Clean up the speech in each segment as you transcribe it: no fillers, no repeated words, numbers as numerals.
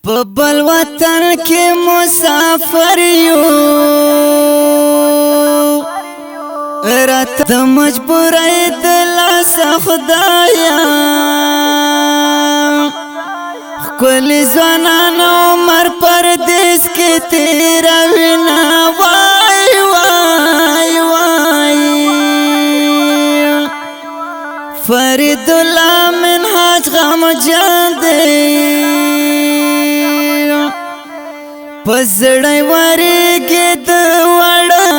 په بل وطن کې مسافر یو رات د مجبورۍ د لاس خدایا خپل ځوانان عمر پردیس کې تیروي نه وای وای وای فرید الله منهاج غم جان دی پزړی ورګه د وړا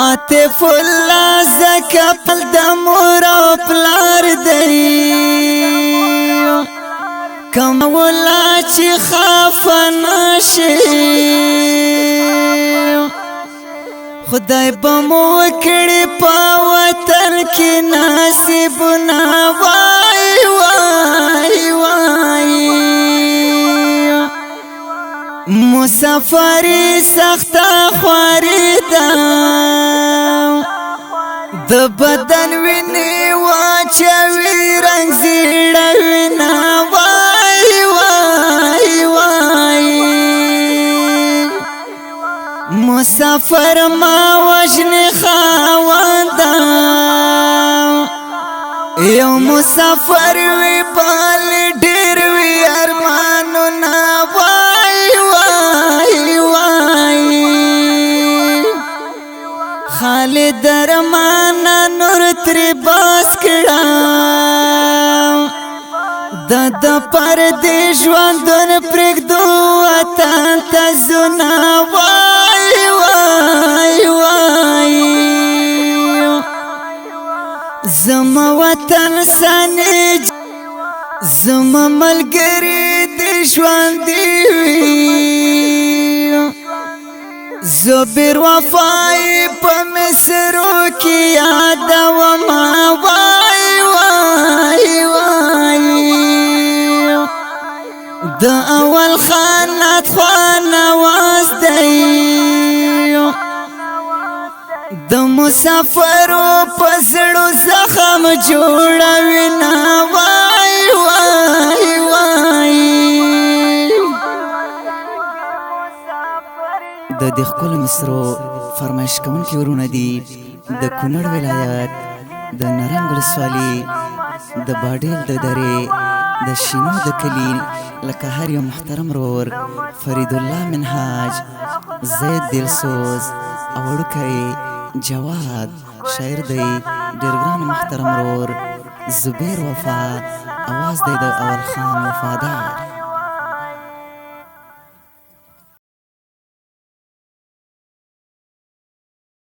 عاطف الله زکپل د مور او پلار دی کوم ولا چې خافنا شي خدای به مو کړي په وطن کې نصیب نه وای وای وای مسافری سخت خواري ده د بدن ویني واچوي رنگ زیړوي نه وای وای وای مسافر ما وجن خاوندا یو مسافر وی بال ډیر وی ارمانو نه خالد درمان نور تر باس کړه د پر دې ژوندون پرېږدو وطن ته زونه وای وای وای زما وطن سانې زما ملګری دې ژوندي وي زبیر وفای په مصرو کې یاد و ما وای وای وای د اول خانات خوان واز دی د مسافرو پسړو زخم جوړوي نه وای وای وای د خپل مصرو فرمایش کوونکي ورونه دي د کونړ ولایت د نرنګ ولسوالي د باډیل د درې د شینو د کلی لکه هر یو محترم رور فرید الله منهاج زید دلسوز او وړوکی جواد شاعر دی ډېر ګران محترم رور زبیر وفا اواز دی د اول خان وفادار